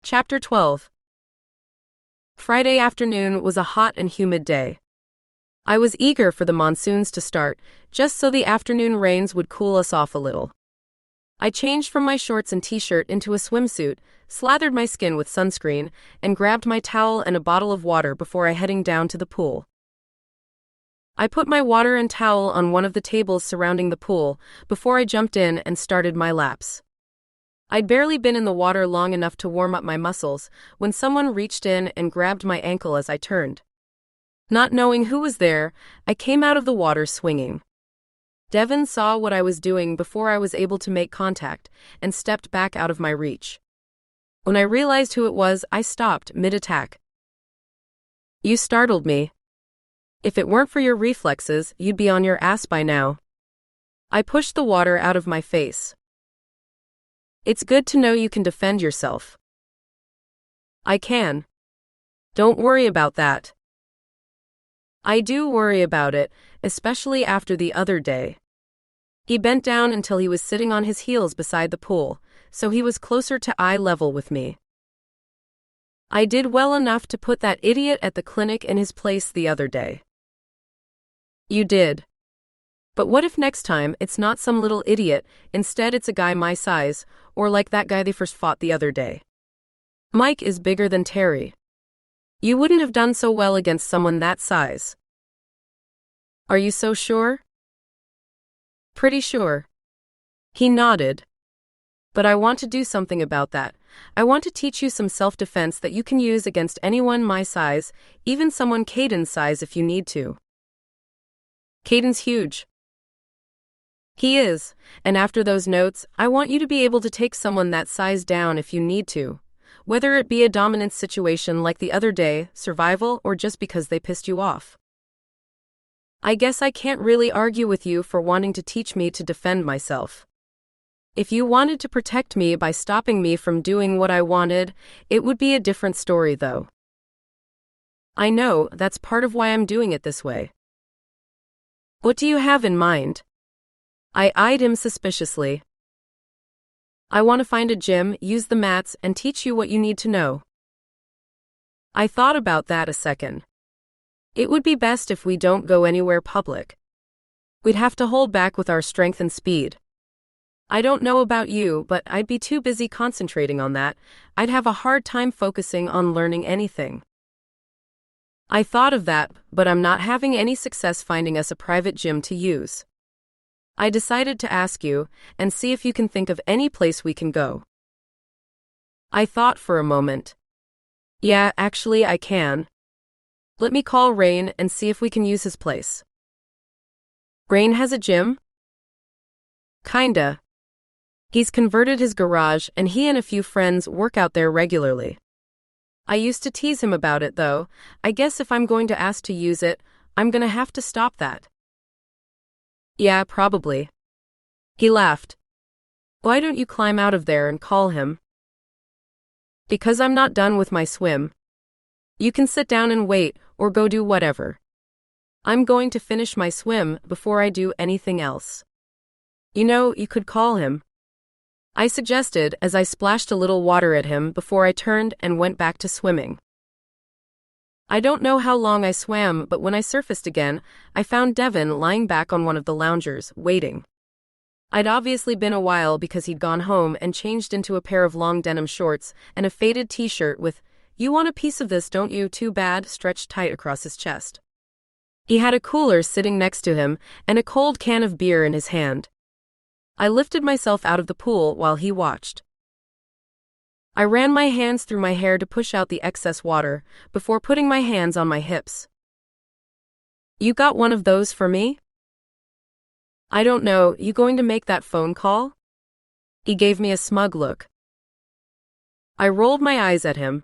Chapter 12. Friday afternoon was a hot and humid day. I was eager for the monsoons to start, just so the afternoon rains would cool us off a little. I changed from my shorts and t-shirt into a swimsuit, slathered my skin with sunscreen, and grabbed my towel and a bottle of water before heading down to the pool. I put my water and towel on one of the tables surrounding the pool before I jumped in and started my laps. I'd barely been in the water long enough to warm up my muscles when someone reached in and grabbed my ankle as I turned. Not knowing who was there, I came out of the water swinging. Devon saw what I was doing before I was able to make contact and stepped back out of my reach. When I realized who it was, I stopped mid-attack. "You startled me. If it weren't for your reflexes, you'd be on your ass by now." I pushed the water out of my face. "It's good to know you can defend yourself." "I can. Don't worry about that." "I do worry about it, especially after the other day." He bent down until he was sitting on his heels beside the pool, so he was closer to eye level with me. "I did well enough to put that idiot at the clinic in his place the other day." "You did. But what if next time it's not some little idiot, instead it's a guy my size, or like that guy they first fought the other day? Mike is bigger than Terry. You wouldn't have done so well against someone that size." "Are you so sure?" "Pretty sure." He nodded. "But I want to do something about that. I want to teach you some self-defense that you can use against anyone my size, even someone Caden's size if you need to." "Caden's huge." "He is, and after those notes, I want you to be able to take someone that size down if you need to, whether it be a dominance situation like the other day, survival, or just because they pissed you off." "I guess I can't really argue with you for wanting to teach me to defend myself. If you wanted to protect me by stopping me from doing what I wanted, it would be a different story though." "I know, that's part of why I'm doing it this way." "What do you have in mind?" I eyed him suspiciously. "I want to find a gym, use the mats, and teach you what you need to know." I thought about that a second. It would be best if we don't go anywhere public. We'd have to hold back with our strength and speed. I don't know about you, but I'd be too busy concentrating on that. I'd have a hard time focusing on learning anything. I thought of that, but I'm not having any success finding us a private gym to use. I decided to ask you, and see if you can think of any place we can go. I thought for a moment. "Yeah, actually I can. Let me call Rain and see if we can use his place." "Rain has a gym?" "Kinda. He's converted his garage and he and a few friends work out there regularly. I used to tease him about it though. I guess if I'm going to ask to use it, I'm gonna have to stop that." "Yeah, probably." He laughed. "Why don't you climb out of there and call him?" "Because I'm not done with my swim. You can sit down and wait, or go do whatever. I'm going to finish my swim before I do anything else." "You know, you could call him," I suggested as I splashed a little water at him before I turned and went back to swimming. I don't know how long I swam, but when I surfaced again, I found Devon lying back on one of the loungers, waiting. I'd obviously been a while because he'd gone home and changed into a pair of long denim shorts and a faded t-shirt with, "You want a piece of this, don't you, too bad," stretched tight across his chest. He had a cooler sitting next to him and a cold can of beer in his hand. I lifted myself out of the pool while he watched. I ran my hands through my hair to push out the excess water before putting my hands on my hips. "You got one of those for me?" "I don't know, you going to make that phone call?" He gave me a smug look. I rolled my eyes at him.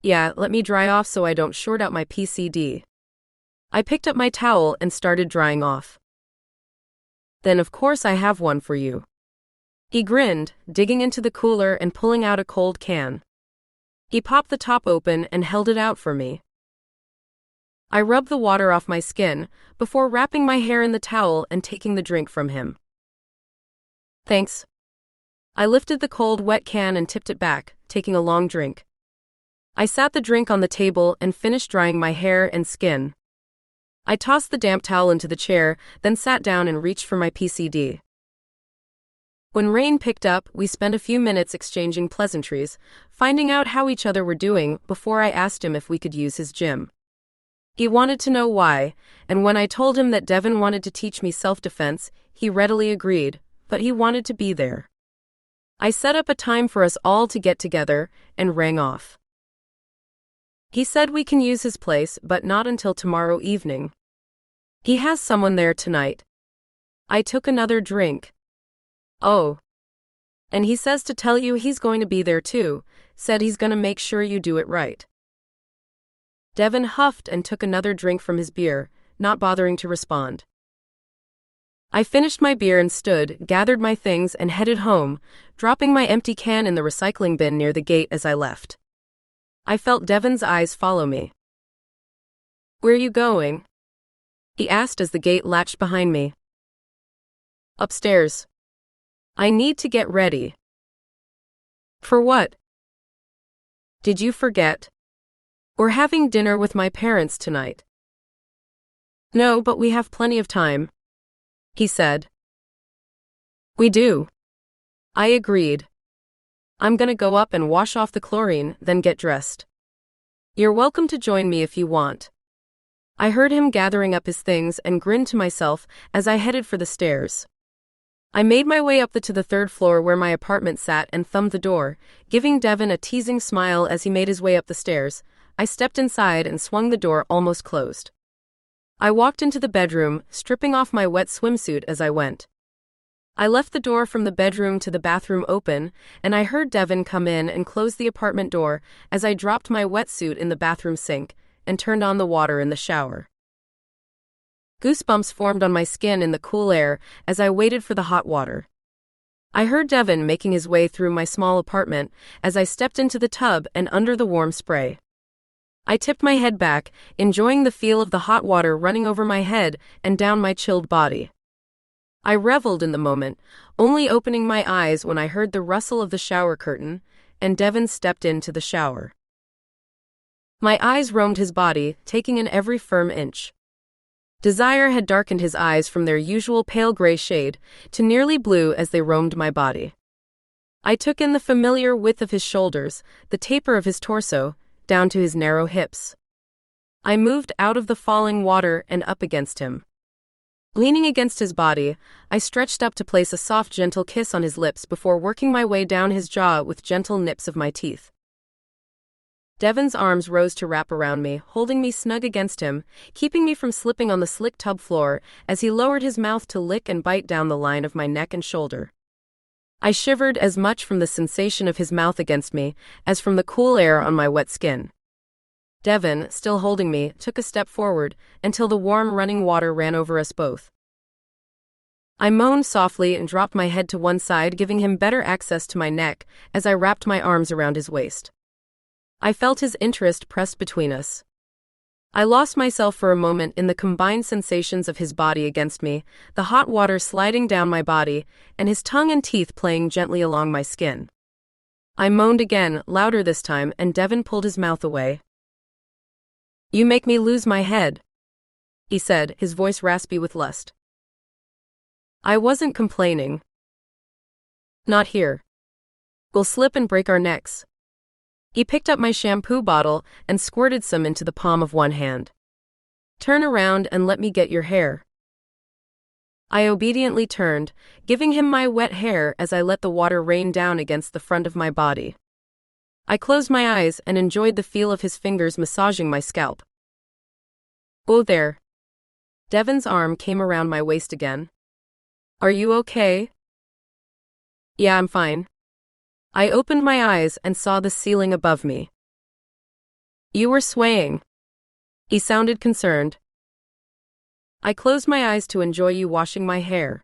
"Yeah, let me dry off so I don't short out my PCD." I picked up my towel and started drying off. "Then of course I have one for you." He grinned, digging into the cooler and pulling out a cold can. He popped the top open and held it out for me. I rubbed the water off my skin before wrapping my hair in the towel and taking the drink from him. "Thanks." I lifted the cold, wet can and tipped it back, taking a long drink. I sat the drink on the table and finished drying my hair and skin. I tossed the damp towel into the chair, then sat down and reached for my PCD. When rain picked up, we spent a few minutes exchanging pleasantries, finding out how each other were doing before I asked him if we could use his gym. He wanted to know why, and when I told him that Devon wanted to teach me self-defense, he readily agreed, but he wanted to be there. I set up a time for us all to get together and rang off. He said we can use his place, but not until tomorrow evening. He has someone there tonight. I took another drink. Oh. And he says to tell you he's going to be there too, said he's going to make sure you do it right. Devon huffed and took another drink from his beer, not bothering to respond. I finished my beer and stood, gathered my things and headed home, dropping my empty can in the recycling bin near the gate as I left. I felt Devon's eyes follow me. "Where are you going?" he asked as the gate latched behind me. "Upstairs. I need to get ready." "For what?" "Did you forget? We're having dinner with my parents tonight." "No, but we have plenty of time," he said. "We do." I agreed. "I'm gonna go up and wash off the chlorine, then get dressed. You're welcome to join me if you want." I heard him gathering up his things and grinned to myself as I headed for the stairs. I made my way up to the third floor where my apartment sat and thumbed the door, giving Devon a teasing smile as he made his way up the stairs. I stepped inside and swung the door almost closed. I walked into the bedroom, stripping off my wet swimsuit as I went. I left the door from the bedroom to the bathroom open, and I heard Devon come in and close the apartment door as I dropped my wetsuit in the bathroom sink and turned on the water in the shower. Goosebumps formed on my skin in the cool air as I waited for the hot water. I heard Devon making his way through my small apartment as I stepped into the tub and under the warm spray. I tipped my head back, enjoying the feel of the hot water running over my head and down my chilled body. I reveled in the moment, only opening my eyes when I heard the rustle of the shower curtain, and Devon stepped into the shower. My eyes roamed his body, taking in every firm inch. Desire had darkened his eyes from their usual pale gray shade to nearly blue as they roamed my body. I took in the familiar width of his shoulders, the taper of his torso, down to his narrow hips. I moved out of the falling water and up against him. Leaning against his body, I stretched up to place a soft, gentle kiss on his lips before working my way down his jaw with gentle nips of my teeth. Devon's arms rose to wrap around me, holding me snug against him, keeping me from slipping on the slick tub floor as he lowered his mouth to lick and bite down the line of my neck and shoulder. I shivered as much from the sensation of his mouth against me as from the cool air on my wet skin. Devon, still holding me, took a step forward until the warm running water ran over us both. I moaned softly and dropped my head to one side, giving him better access to my neck as I wrapped my arms around his waist. I felt his interest pressed between us. I lost myself for a moment in the combined sensations of his body against me, the hot water sliding down my body, and his tongue and teeth playing gently along my skin. I moaned again, louder this time, and Devon pulled his mouth away. "You make me lose my head," he said, his voice raspy with lust. I wasn't complaining. "Not here. We'll slip and break our necks." He picked up my shampoo bottle and squirted some into the palm of one hand. "Turn around and let me get your hair." I obediently turned, giving him my wet hair as I let the water rain down against the front of my body. I closed my eyes and enjoyed the feel of his fingers massaging my scalp. "Oh there." Devon's arm came around my waist again. "Are you okay?" "Yeah, I'm fine." I opened my eyes and saw the ceiling above me. "You were swaying." He sounded concerned. "I closed my eyes to enjoy you washing my hair."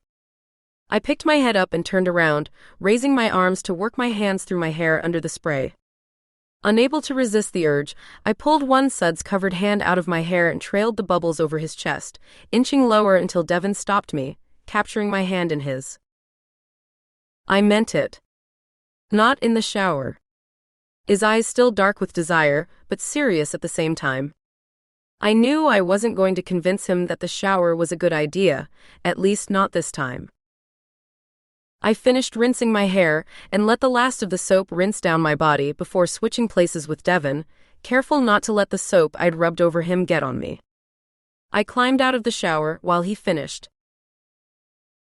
I picked my head up and turned around, raising my arms to work my hands through my hair under the spray. Unable to resist the urge, I pulled one suds-covered hand out of my hair and trailed the bubbles over his chest, inching lower until Devon stopped me, capturing my hand in his. "I meant it." Not in the shower. His eyes still dark with desire, but serious at the same time. I knew I wasn't going to convince him that the shower was a good idea, at least not this time. I finished rinsing my hair and let the last of the soap rinse down my body before switching places with Devon, careful not to let the soap I'd rubbed over him get on me. I climbed out of the shower while he finished.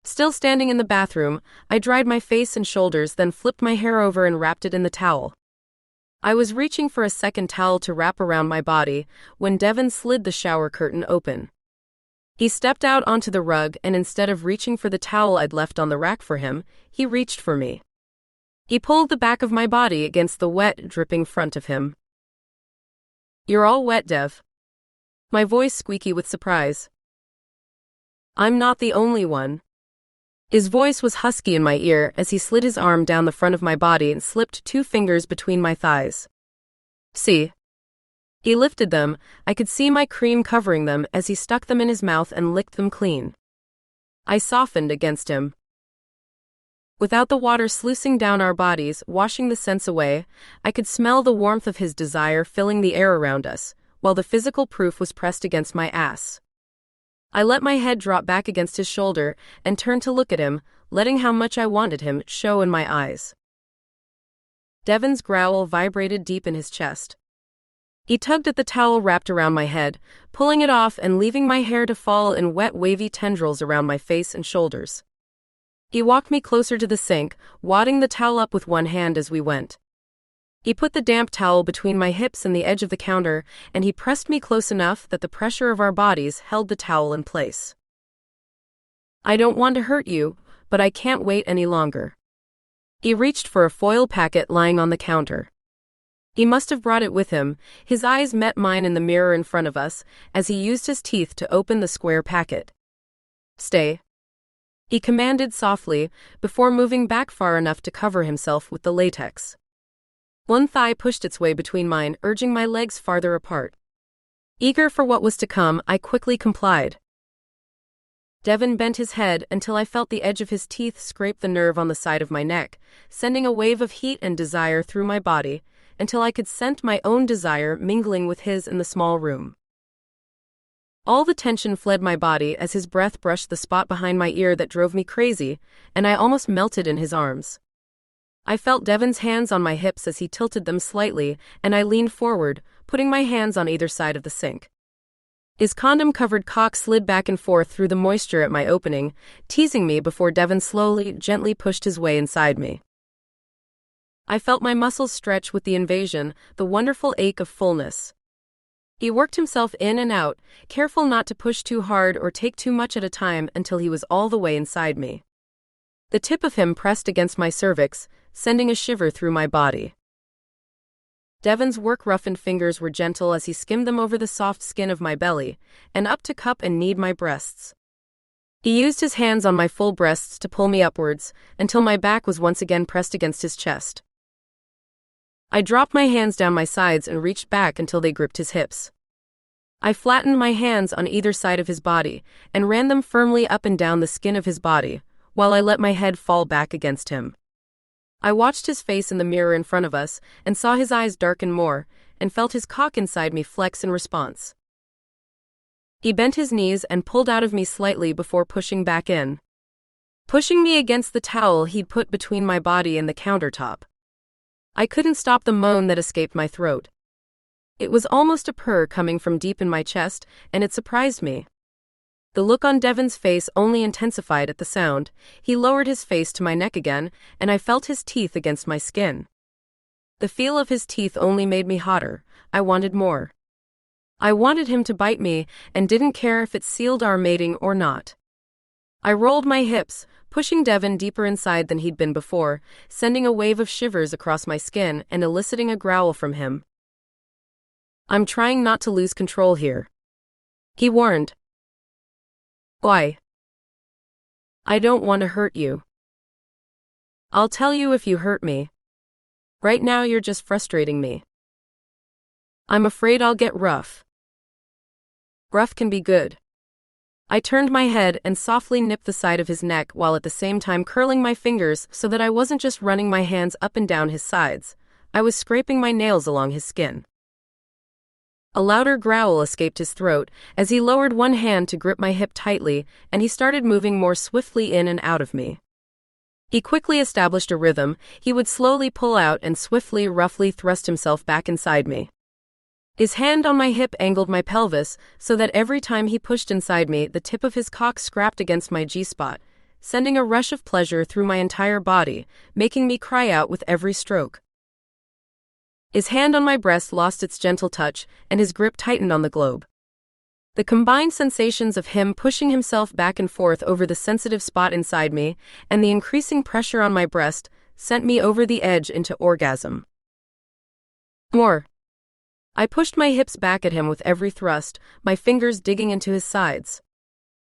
Still standing in the bathroom, I dried my face and shoulders, then flipped my hair over and wrapped it in the towel. I was reaching for a second towel to wrap around my body when Devon slid the shower curtain open. He stepped out onto the rug, and instead of reaching for the towel I'd left on the rack for him, he reached for me. He pulled the back of my body against the wet, dripping front of him. "You're all wet, Dev." My voice squeaky with surprise. "I'm not the only one." His voice was husky in my ear as he slid his arm down the front of my body and slipped 2 fingers between my thighs. "See?" He lifted them. I could see my cream covering them as he stuck them in his mouth and licked them clean. I softened against him. Without the water sluicing down our bodies, washing the scents away, I could smell the warmth of his desire filling the air around us, while the physical proof was pressed against my ass. I let my head drop back against his shoulder and turned to look at him, letting how much I wanted him show in my eyes. Devon's growl vibrated deep in his chest. He tugged at the towel wrapped around my head, pulling it off and leaving my hair to fall in wet wavy tendrils around my face and shoulders. He walked me closer to the sink, wadding the towel up with one hand as we went. He put the damp towel between my hips and the edge of the counter, and he pressed me close enough that the pressure of our bodies held the towel in place. "I don't want to hurt you, but I can't wait any longer." He reached for a foil packet lying on the counter. He must have brought it with him. His eyes met mine in the mirror in front of us as he used his teeth to open the square packet. "Stay," he commanded softly, before moving back far enough to cover himself with the latex. One thigh pushed its way between mine, urging my legs farther apart. Eager for what was to come, I quickly complied. Devon bent his head until I felt the edge of his teeth scrape the nerve on the side of my neck, sending a wave of heat and desire through my body, until I could scent my own desire mingling with his in the small room. All the tension fled my body as his breath brushed the spot behind my ear that drove me crazy, and I almost melted in his arms. I felt Devon's hands on my hips as he tilted them slightly, and I leaned forward, putting my hands on either side of the sink. His condom-covered cock slid back and forth through the moisture at my opening, teasing me before Devon slowly, gently pushed his way inside me. I felt my muscles stretch with the invasion, the wonderful ache of fullness. He worked himself in and out, careful not to push too hard or take too much at a time until he was all the way inside me. The tip of him pressed against my cervix, sending a shiver through my body. Devon's work-roughened fingers were gentle as he skimmed them over the soft skin of my belly, and up to cup and knead my breasts. He used his hands on my full breasts to pull me upwards, until my back was once again pressed against his chest. I dropped my hands down my sides and reached back until they gripped his hips. I flattened my hands on either side of his body and ran them firmly up and down the skin of his body, while I let my head fall back against him. I watched his face in the mirror in front of us and saw his eyes darken more, and felt his cock inside me flex in response. He bent his knees and pulled out of me slightly before pushing back in, pushing me against the towel he'd put between my body and the countertop. I couldn't stop the moan that escaped my throat. It was almost a purr coming from deep in my chest, and it surprised me. The look on Devon's face only intensified at the sound. He lowered his face to my neck again, and I felt his teeth against my skin. The feel of his teeth only made me hotter. I wanted more. I wanted him to bite me, and didn't care if it sealed our mating or not. I rolled my hips, pushing Devon deeper inside than he'd been before, sending a wave of shivers across my skin and eliciting a growl from him. "I'm trying not to lose control here," he warned. "Why?" "I don't want to hurt you." "I'll tell you if you hurt me. Right now you're just frustrating me." "I'm afraid I'll get rough." "Rough can be good." I turned my head and softly nipped the side of his neck while at the same time curling my fingers so that I wasn't just running my hands up and down his sides, I was scraping my nails along his skin. A louder growl escaped his throat as he lowered one hand to grip my hip tightly, and he started moving more swiftly in and out of me. He quickly established a rhythm. He would slowly pull out and swiftly, roughly thrust himself back inside me. His hand on my hip angled my pelvis so that every time he pushed inside me, the tip of his cock scrapped against my G-spot, sending a rush of pleasure through my entire body, making me cry out with every stroke. His hand on my breast lost its gentle touch, and his grip tightened on the globe. The combined sensations of him pushing himself back and forth over the sensitive spot inside me, and the increasing pressure on my breast, sent me over the edge into orgasm. More. I pushed my hips back at him with every thrust, my fingers digging into his sides.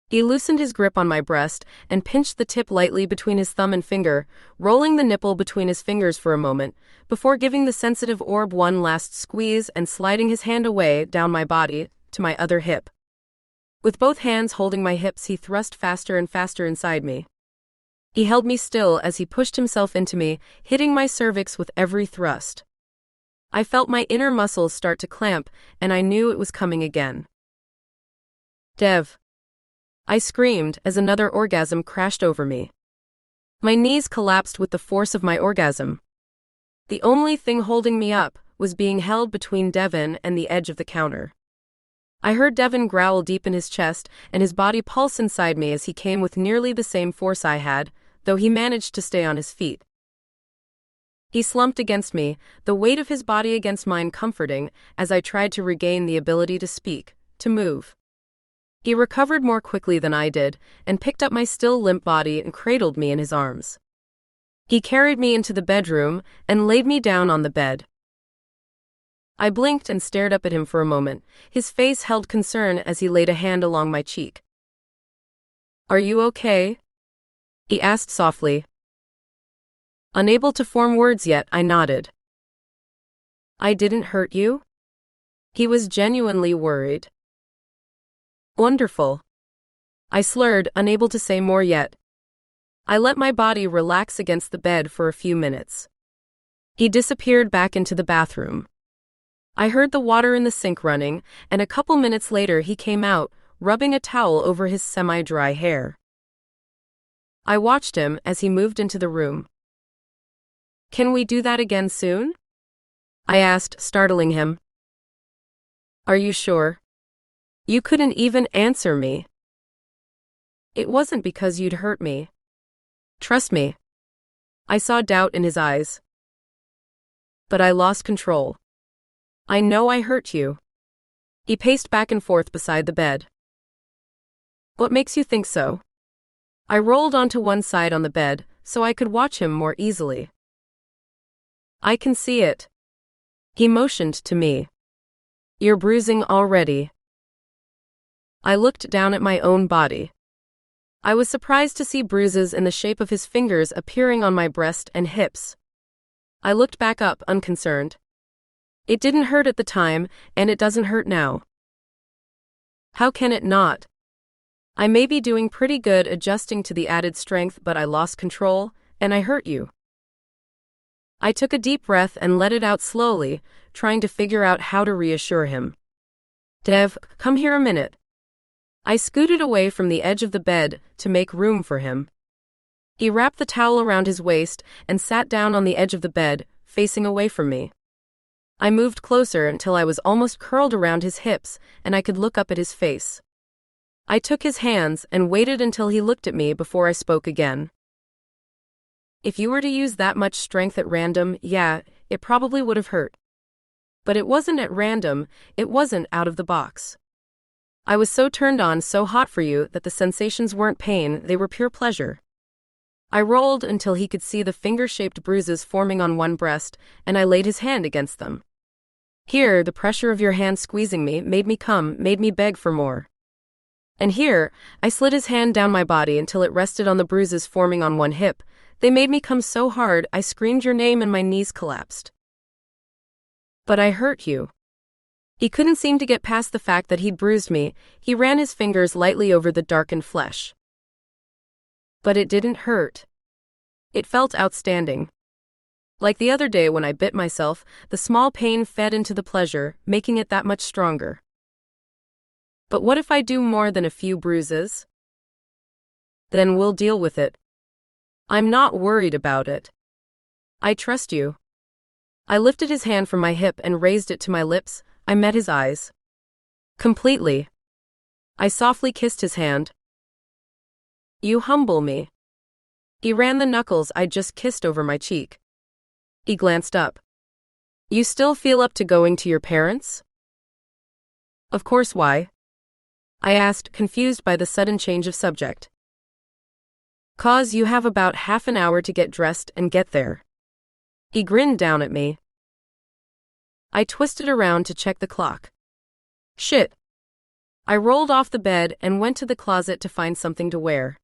He loosened his grip on my breast and pinched the tip lightly between his thumb and finger, rolling the nipple between his fingers for a moment, before giving the sensitive orb one last squeeze and sliding his hand away down my body to my other hip. With both hands holding my hips, he thrust faster and faster inside me. He held me still as he pushed himself into me, hitting my cervix with every thrust. I felt my inner muscles start to clamp, and I knew it was coming again. Dev. I screamed as another orgasm crashed over me. My knees collapsed with the force of my orgasm. The only thing holding me up was being held between Devon and the edge of the counter. I heard Devon growl deep in his chest and his body pulse inside me as he came with nearly the same force I had, though he managed to stay on his feet. He slumped against me, the weight of his body against mine comforting as I tried to regain the ability to speak, to move. He recovered more quickly than I did, and picked up my still limp body and cradled me in his arms. He carried me into the bedroom and laid me down on the bed. I blinked and stared up at him for a moment. His face held concern as he laid a hand along my cheek. "Are you okay?" he asked softly. Unable to form words yet, I nodded. "I didn't hurt you?" He was genuinely worried. "Wonderful." I slurred, unable to say more yet. I let my body relax against the bed for a few minutes. He disappeared back into the bathroom. I heard the water in the sink running, and a couple minutes later he came out, rubbing a towel over his semi-dry hair. I watched him as he moved into the room. "Can we do that again soon?" I asked, startling him. "Are you sure? You couldn't even answer me." "It wasn't because you'd hurt me. Trust me." I saw doubt in his eyes. "But I lost control. I know I hurt you." He paced back and forth beside the bed. "What makes you think so?" I rolled onto one side on the bed so I could watch him more easily. "I can see it." He motioned to me. "You're bruising already." I looked down at my own body. I was surprised to see bruises in the shape of his fingers appearing on my breast and hips. I looked back up, unconcerned. "It didn't hurt at the time, and it doesn't hurt now." "How can it not? I may be doing pretty good adjusting to the added strength, but I lost control, and I hurt you." I took a deep breath and let it out slowly, trying to figure out how to reassure him. "Dev, come here a minute." I scooted away from the edge of the bed to make room for him. He wrapped the towel around his waist and sat down on the edge of the bed, facing away from me. I moved closer until I was almost curled around his hips and I could look up at his face. I took his hands and waited until he looked at me before I spoke again. "If you were to use that much strength at random, yeah, it probably would have hurt. But it wasn't at random, it wasn't out of the box. I was so turned on, so hot for you that the sensations weren't pain, they were pure pleasure." I rolled until he could see the finger-shaped bruises forming on one breast, and I laid his hand against them. "Here, the pressure of your hand squeezing me made me come, made me beg for more." And here, I slid his hand down my body until it rested on the bruises forming on one hip. They made me come so hard, I screamed your name and my knees collapsed. "But I hurt you." He couldn't seem to get past the fact that he'd bruised me. He ran his fingers lightly over the darkened flesh. But it didn't hurt. It felt outstanding. Like the other day when I bit myself, the small pain fed into the pleasure, making it that much stronger. But what if I do more than a few bruises? Then we'll deal with it. I'm not worried about it. I trust you. I lifted his hand from my hip and raised it to my lips. I met his eyes. Completely. I softly kissed his hand. You humble me. He ran the knuckles I'd just kissed over my cheek. He glanced up. You still feel up to going to your parents? Of course, why? I asked, confused by the sudden change of subject. 'Cause you have about half an hour to get dressed and get there. He grinned down at me. I twisted around to check the clock. Shit. I rolled off the bed and went to the closet to find something to wear.